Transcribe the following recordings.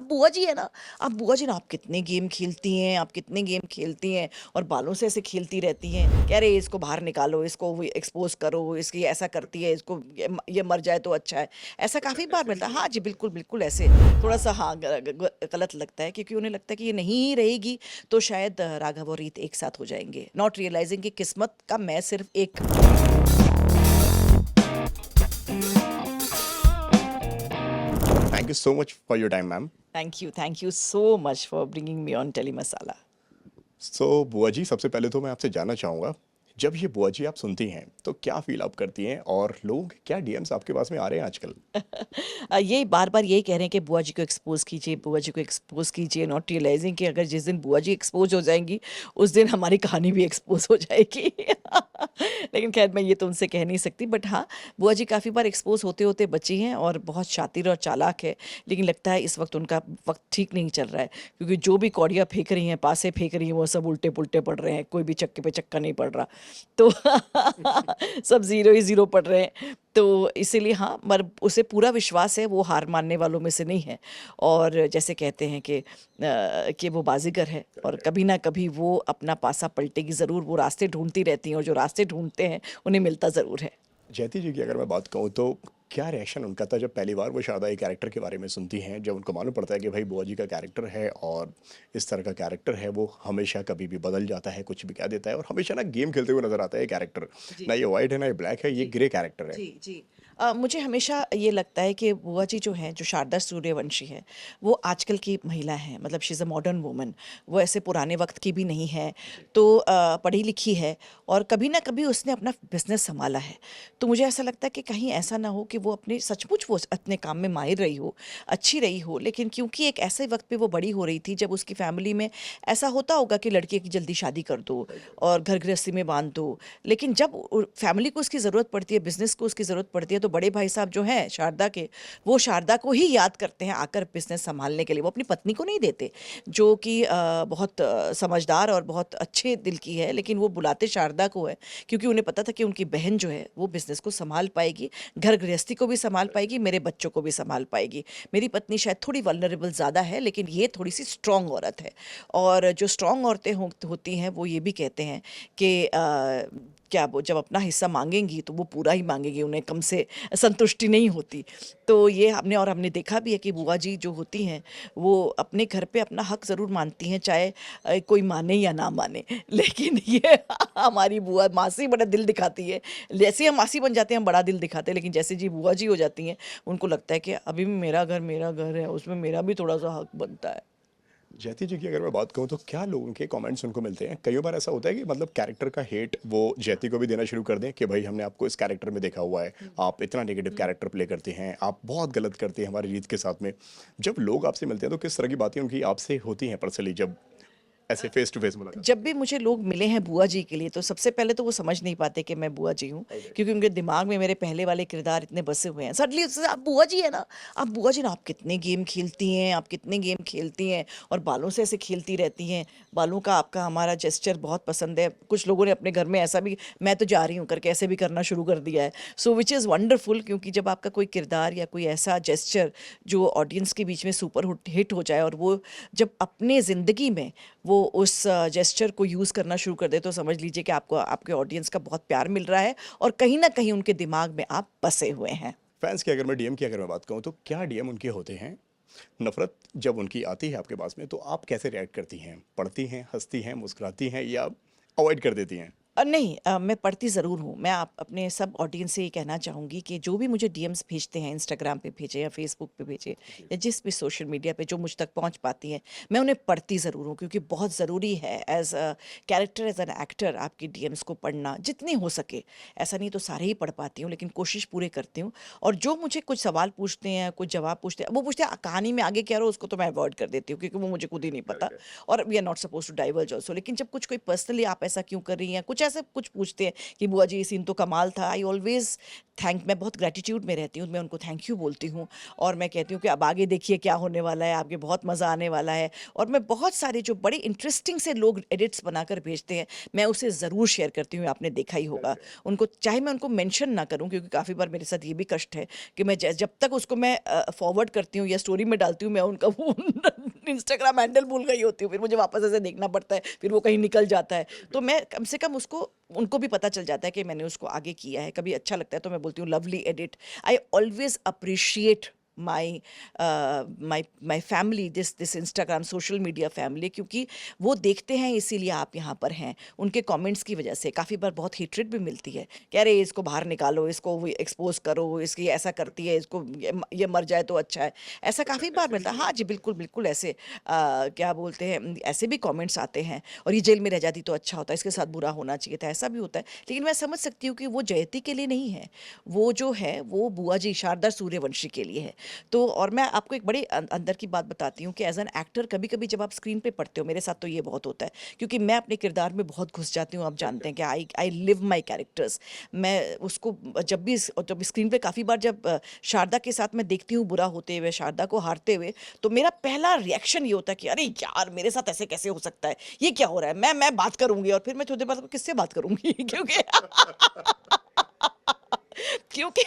बुआ जी है ना, आप बुआ जी ना, आप कितने गेम खेलती हैं, आप कितने गेम खेलती हैं और बालों से ऐसे खेलती रहती हैं, कह रहे इसको बाहर निकालो, इसको एक्सपोज करो, इसकी ऐसा करती है, इसको ये मर जाए तो अच्छा है। ऐसा अच्छा, काफ़ी बार ऐसे भी मिलता है। बोला हाँ है? जी, बिल्कुल बिल्कुल ऐसे थोड़ा सा, हाँ, गलत लगता है, क्योंकि उन्हें लगता है कि ये नहीं रहेगी तो शायद राघव और रीत एक साथ हो जाएंगे, नॉट रियलाइजिंग कि किस्मत का मैं सिर्फ एक। Thank you so much for your time ma'am. Thank you so much for bringing me on Tele Masala. सो बुआ जी, सबसे पहले तो मैं आपसे जानना चाहूँगा, जब ये बुआ जी आप सुनती हैं तो क्या फ़ील आप करती हैं, और लोग क्या डीएम्स आपके पास में आ रहे हैं आजकल? ये बार-बार यही कह रहे हैं कि बुआ जी को एक्सपोज़ कीजिए, बुआ जी को एक्सपोज़ कीजिए, नॉट रियलाइज़िंग कि अगर जिस दिन बुआ जी एक्सपोज़ हो जाएँगी, उस दिन हमारी कहानी भी एक्सपोज़ हो जाएगी। लेकिन ख़ैर मैं ये तो उनसे कह नहीं सकती, बट हाँ, बुआ जी काफ़ी बार एक्सपोज़ होते-होते बची हैं और बहुत शातिर और चालाक है। लेकिन लगता है इस वक़्त उनका वक़्त ठीक नहीं चल रहा है, क्योंकि जो भी कौड़ियाँ फेंक रही हैं, पासे फेंक रही हैं, वो सब उल्टे-पुल्टे पड़ रहे हैं, कोई भी चक्के पे चक्का नहीं पड़ रहा। तो सब ज़ीरो ही ज़ीरो पड़ रहे हैं। तो इसीलिए हाँ, मर उसे पूरा विश्वास है, वो हार मानने वालों में से नहीं है। और जैसे कहते हैं कि वो बाज़ीगर है और कभी ना कभी वो अपना पासा पलटेगी ज़रूर, वो रास्ते ढूँढती रहती हैं और जो रास्ते ढूँढते हैं, उन्हें मिलता ज़रूर है। जयति जी की अगर मैं बात कहूँ तो क्या रिएक्शन उनका था जब पहली बार वो शारदा के कैरेक्टर के बारे में सुनती हैं, जब उनको मालूम पड़ता है कि भाई बुआ जी का कैरेक्टर है और इस तरह का कैरेक्टर है, वो हमेशा कभी भी बदल जाता है, कुछ भी कह देता है और हमेशा ना गेम खेलते हुए नजर आता है ये कैरेक्टर। जी। ना ये वाइट है ना ये ब्लैक है, ये जी। ग्रे कैरेक्टर है। जी, जी। मुझे हमेशा ये लगता है कि बुआ जी जो हैं, जो शारदा सूर्यवंशी हैं, वो आजकल की महिला हैं, मतलब she is a modern woman. वो ऐसे पुराने वक़्त की भी नहीं है, तो पढ़ी-लिखी है और कभी ना कभी उसने अपना बिज़नेस सँभाला है। तो मुझे ऐसा लगता है कि कहीं ऐसा ना हो कि वो अपने सचमुच वो अपने काम में माहिर रही हो, अच्छी रही हो, लेकिन क्योंकि एक ऐसे वक़्त पे वो बड़ी हो रही थी, जब उसकी फ़ैमिली में ऐसा होता होगा कि लड़के की जल्दी शादी कर दो और घर गृहस्थी में बाँध दो। लेकिन जब फैमिली को उसकी ज़रूरत पड़ती है, बिजनेस को उसकी ज़रूरत पड़ती है, तो बड़े भाई साहब जो हैं शारदा के, वो शारदा को ही याद करते हैं आकर बिजनेस संभालने के लिए। वो अपनी पत्नी को नहीं देते, जो कि बहुत समझदार और बहुत अच्छे दिल की है, लेकिन वो बुलाते शारदा को है, क्योंकि उन्हें पता था कि उनकी बहन जो है वो बिजनेस को संभाल पाएगी, घर गृहस्थी को भी संभाल पाएगी, मेरे बच्चों को भी संभाल पाएगी। मेरी पत्नी शायद थोड़ी वल्नरेबल ज़्यादा है, लेकिन ये थोड़ी सी स्ट्रांग औरत है। और जो स्ट्रांग औरतें होती हैं, वो ये भी कहते हैं कि क्या वो जब अपना हिस्सा माँगेंगी तो वो पूरा ही माँगेंगी, उन्हें कम से संतुष्टि नहीं होती। तो ये हमने देखा भी है कि बुआ जी जो होती हैं, वो अपने घर पे अपना हक ज़रूर मानती हैं, चाहे कोई माने या ना माने। लेकिन ये हमारी बुआ मासी बड़ा दिल दिखाती है। जैसे ही हम मासी बन जाते हैं, हम बड़ा दिल दिखाते हैं, लेकिन जैसे जी बुआ जी हो जाती हैं, उनको लगता है कि अभी भी मेरा घर है, उसमें मेरा भी थोड़ा-सा हक बनता है। जयति जी की अगर मैं बात कहूँ तो क्या लोगों के कमेंट्स उनको मिलते हैं? कई बार ऐसा होता है कि मतलब कैरेक्टर का हेट वो जयति को भी देना शुरू कर दें कि भाई हमने आपको इस कैरेक्टर में देखा हुआ है, आप इतना नेगेटिव कैरेक्टर प्ले करते हैं, आप बहुत गलत करते हैं हमारी रीत के साथ में। जब लोग आपसे मिलते हैं तो किस तरह की बातें उनकी आपसे होती हैं पर्सनली, जब ऐसे फेस टू फेस मुलाकात जब होती भी मुझे लोग मिले हैं बुआ जी के लिए, तो सबसे पहले तो वो समझ नहीं पाते कि मैं बुआ जी हूँ, है? ओके। क्योंकि उनके दिमाग में मेरे पहले वाले किरदार इतने बसे हुए हैं। सडनली उससे, आप बुआ जी है ना, आप बुआ जी ना, आप कितने गेम खेलती हैं, आप कितने गेम खेलती हैं और बालों से ऐसे खेलती रहती हैं, बालों का आपका हमारा जेस्चर बहुत पसंद है। कुछ लोगों ने अपने घर में ऐसा भी, मैं तो जा रही हूँ करके ऐसे भी करना शुरू कर दिया है। सो विच इज़ वंडरफुल, क्योंकि जब आपका कोई किरदार या कोई ऐसा जेस्चर जो ऑडियंस के बीच में सुपर हिट हो जाए, और वो जब अपने ज़िंदगी में वो उस जेस्चर को यूज़ करना शुरू कर दे, तो समझ लीजिए कि आपको आपके ऑडियंस का बहुत प्यार मिल रहा है और कहीं न कहीं उनके दिमाग में आप बसे हुए हैं। फैंस की अगर मैं डीएम की अगर मैं बात कहूँ तो क्या डीएम उनके होते हैं? नफरत जब उनकी आती है आपके पास में तो आप कैसे रिएक्ट करती हैं? पढ़ती हैं, हंसती हैं, मुस्कुराती हैं, या अवॉइड कर देती हैं? नहीं, मैं पढ़ती ज़रूर हूँ। मैं आप अपने सब ऑडियंस से ये कहना चाहूँगी कि जो भी मुझे डीएम्स भेजते हैं, इंस्टाग्राम पे भेजें या फ़ेसबुक पे भेजें जी। या जिस भी सोशल मीडिया पे जो मुझ तक पहुँच पाती हैं, मैं उन्हें पढ़ती ज़रूर हूँ, क्योंकि बहुत ज़रूरी है as a character, as an actor आपकी डीएम्स को पढ़ना जितनी हो सके। ऐसा नहीं तो सारे ही पढ़ पाती हूँ, लेकिन कोशिश पूरे करती हूँ। और जो मुझे कुछ सवाल पूछते हैं, कुछ जवाब पूछते हैं, वो पूछते हैं कहानी में आगे क्या रहो, उसको तो मैं अवॉइड कर देती हूँ, क्योंकि वो मुझे खुद ही नहीं पता करेक्ट है। और we are not suppose to diverge also. लेकिन जब कुछ कोई पर्सनली आप ऐसा क्यों कर रही हैं, कुछ ऐसे कुछ पूछते हैं कि बुआ जी ये सीन तो कमाल था, आई ऑलवेज मैं बहुत ग्रेटिट्यूड में रहती हूँ, मैं उनको थैंक यू बोलती हूँ और मैं कहती हूँ कि अब आगे देखिए क्या होने वाला है, आपके बहुत मज़ा आने वाला है। और मैं बहुत सारे जो बड़े इंटरेस्टिंग से लोग एडिट्स बनाकर भेजते हैं, मैं उसे ज़रूर शेयर करती हूँ, आपने देखा ही होगा। उनको चाहे मैं उनको मेंशन ना करूँ, क्योंकि काफ़ी बार मेरे साथ ये भी कष्ट है कि मैं जब तक उसको मैं फॉरवर्ड करती हूँ या स्टोरी में डालती हूँ, मैं उनका वो इंस्टाग्राम हैंडल भूल गई होती हूँ, फिर मुझे वापस ऐसे देखना पड़ता है, फिर वो कहीं निकल जाता है। तो मैं कम से कम उसको उनको भी पता चल जाता है कि मैंने उसको आगे किया है। कभी अच्छा लगता है तो मैं बोलती हूँ lovely edit. I always appreciate my my family, this Instagram social media family, क्योंकि वो देखते हैं इसीलिए आप यहाँ पर हैं। उनके कमेंट्स की वजह से काफ़ी बार बहुत हेट्रेड भी मिलती है कि अरे इसको बाहर निकालो, इसको एक्सपोज करो, इसकी ऐसा करती है, इसको ये मर जाए तो अच्छा है। ऐसा काफ़ी बार मिलता है। हाँ जी, बिल्कुल बिल्कुल ऐसे क्या बोलते हैं, ऐसे भी कमेंट्स आते हैं। और ये जेल में रह जाती तो अच्छा होता, इसके साथ बुरा होना चाहिए था, ऐसा भी होता है। लेकिन मैं समझ सकती हूँ कि वो जयती के लिए नहीं है, वो जो है वो बुआ जी शारदा सूर्यवंशी के लिए है। तो और मैं आपको एक बड़ी अंदर की बात बताती हूँ कि एज एन एक्टर कभी कभी जब आप स्क्रीन पे पढ़ते हो, मेरे साथ तो ये बहुत होता है क्योंकि मैं अपने किरदार में बहुत घुस जाती हूँ। आप जानते हैं कि आई लिव माई कैरेक्टर्स। मैं उसको जब स्क्रीन पे काफ़ी बार जब शारदा के साथ मैं देखती हूँ बुरा होते हुए, शारदा को हारते हुए, तो मेरा पहला रिएक्शन ये होता है कि अरे यार मेरे साथ ऐसे कैसे हो सकता है, ये क्या हो रहा है, मैं बात करूंगी। और फिर मैं थोड़ी देर बाद किससे बात करूंगी क्योंकि क्योंकि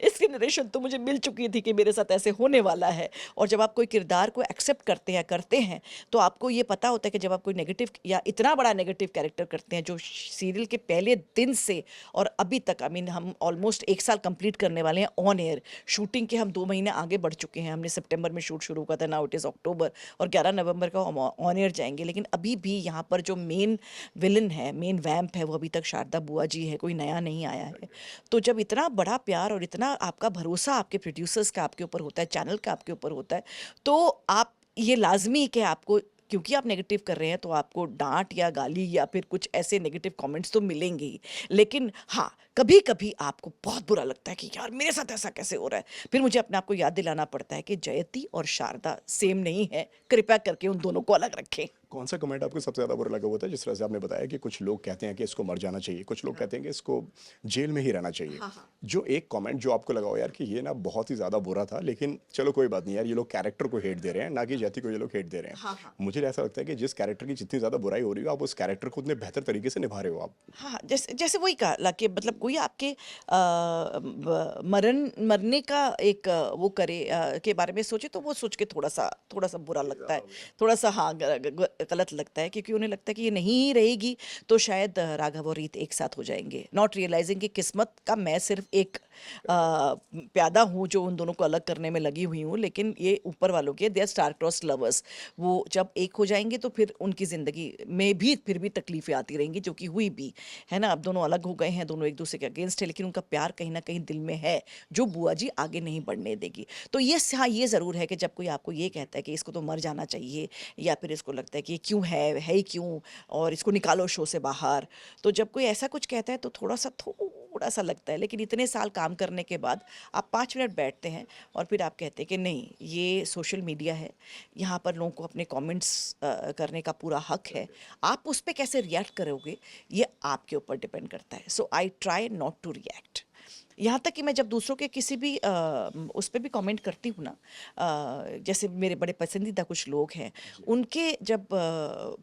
इसकी नरेशन तो मुझे मिल चुकी थी कि मेरे साथ ऐसे होने वाला है। और जब आप कोई किरदार को एक्सेप्ट करते हैं तो आपको ये पता होता है कि जब आप कोई नेगेटिव या इतना बड़ा नेगेटिव कैरेक्टर करते हैं जो सीरियल के पहले दिन से और अभी तक, आई मीन हम ऑलमोस्ट 1 साल कंप्लीट करने वाले हैं ऑन एयर। शूटिंग के हम 2 महीने आगे बढ़ चुके हैं। हमने सितंबर में शूट शुरू किया था, नाउ इट इज़ अक्टूबर, और 11 नवंबर का हम ऑन एयर जाएंगे। लेकिन अभी भी यहाँ पर जो मेन विलन है, मेन वैम्प है, वो अभी तक शारदा बुआ जी है, कोई नया नहीं आया है। तो जब इतना बड़ा प्यार और इतना आपका भरोसा आपके प्रोड्यूसर्स का आपके ऊपर होता है, चैनल का आपके ऊपर होता है, तो आप ये लाजमी कि आपको, क्योंकि आप नेगेटिव कर रहे हैं तो आपको डांट या गाली या फिर कुछ ऐसे नेगेटिव कमेंट्स तो मिलेंगे ही। लेकिन हाँ, कभी कभी आपको बहुत बुरा लगता है कि यार मेरे साथ ऐसा कैसे हो रहा है। फिर मुझे अपने आप को याद दिलाना पड़ता है कि जयती और शारदा सेम नहीं है, कृपया करके उन दोनों को अलग रखें। कौन सा कमेंट आपको सबसे ज़्यादा बुरा लगा हुआ था? जिस तरह से आपने बताया कि कुछ लोग कहते हैं कि इसको मर जाना चाहिए, कुछ लोग कहते हैं कि इसको जेल में ही रहना चाहिए। हाँ हाँ। जो एक कमेंट जो आपको लगा हो यार कि ये ना बहुत ही ज़्यादा बुरा था, लेकिन चलो कोई बात नहीं यार, ये लोग कैरेक्टर को हेट दे रहे हैं, ना कि जैती को ये लोग हेट दे रहे हाँ हैं। हाँ। मुझे ऐसा लगता है कि जिस कैरेक्टर की जितनी ज़्यादा बुराई हो रही हो, आप उस कैरेक्टर को उतने बेहतर तरीके से निभा रहे हो आप। हाँ, जैसे जैसे वही कहा कि मतलब कोई आपके मरने का एक वो करे के बारे में सोचे, तो वो सोच के थोड़ा सा बुरा लगता है, थोड़ा सा हाँ गलत लगता है, क्योंकि उन्हें लगता है कि ये नहीं ही रहेगी तो शायद राघव और रीत एक साथ हो जाएंगे, नॉट रियलाइजिंग कि किस्मत का मैं सिर्फ एक प्यादा हूँ जो उन दोनों को अलग करने में लगी हुई हूँ। लेकिन ये ऊपर वालों के, they are star cross lovers, वो जब एक हो जाएंगे तो फिर उनकी ज़िंदगी में भी फिर भी तकलीफें आती रहेंगी, जो कि हुई भी है ना। अब दोनों अलग हो गए हैं, दोनों एक दूसरे के अगेंस्ट है, लेकिन उनका प्यार कहीं ना कहीं दिल में है जो बुआ जी आगे नहीं बढ़ने देगी। तो ये हाँ, ये ज़रूर है कि जब कोई आपको ये कहता है कि इसको तो मर जाना चाहिए, या फिर इसको लगता है कि ये क्यों है ही क्यों, और इसको निकालो शो से बाहर, तो जब कोई ऐसा कुछ कहता है तो थोड़ा सा लगता है। लेकिन इतने साल काम करने के बाद आप 5 मिनट बैठते हैं और फिर आप कहते हैं कि नहीं, ये सोशल मीडिया है, यहाँ पर लोगों को अपने कमेंट्स करने का पूरा हक है। आप उस पर कैसे रिएक्ट करोगे ये आपके ऊपर डिपेंड करता है। So I try not to react. यहाँ तक कि मैं जब दूसरों के किसी भी उस पर भी कमेंट करती हूँ ना, जैसे मेरे बड़े पसंदीदा कुछ लोग हैं, उनके जब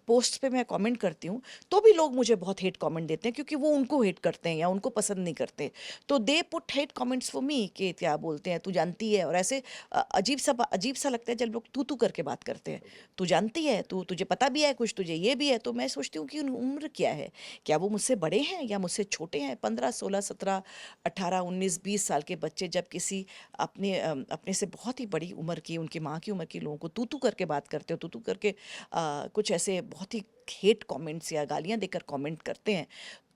पोस्ट पे मैं कमेंट करती हूँ तो भी लोग मुझे बहुत हेट कमेंट देते हैं, क्योंकि वो उनको हेट करते हैं या उनको पसंद नहीं करते। तो they put hate comments for me कि क्या बोलते हैं, तू जानती है, और ऐसे अजीब सा लगता है जब लोग तू करके बात करते हैं। तू जानती है, तुझे पता भी है कुछ, तुझे ये भी है। तो मैं सोचती हूँ कि उम्र क्या है, क्या वो मुझसे बड़े हैं या मुझसे छोटे हैं? 15 16 17 18 19 20 साल के बच्चे जब किसी अपने से बहुत ही बड़ी उम्र की, उनकी माँ की उम्र के लोगों को तू करके बात करते हो, तू करके कुछ ऐसे बहुत ही हेट कमेंट्स या गालियाँ देकर कमेंट करते हैं,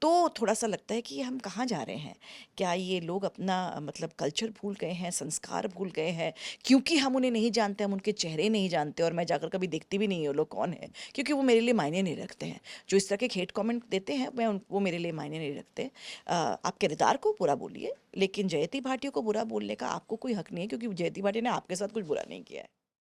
तो थोड़ा सा लगता है कि ये हम कहाँ जा रहे हैं। क्या ये लोग अपना मतलब कल्चर भूल गए हैं, संस्कार भूल गए हैं? क्योंकि हम उन्हें नहीं जानते, हम उनके चेहरे नहीं जानते, और मैं जाकर कभी देखती भी नहीं हूँ वो लोग कौन है, क्योंकि वो मेरे लिए मायने नहीं रखते हैं। जो इस तरह के हेट कमेंट देते हैं, वो मेरे लिए मायने नहीं रखते। आप किरदार को बुरा बोलिए, लेकिन जयती भाटिया को बुरा बोलने का आपको कोई हक नहीं है, क्योंकि जयती भाटिया ने आपके साथ कुछ बुरा नहीं किया है।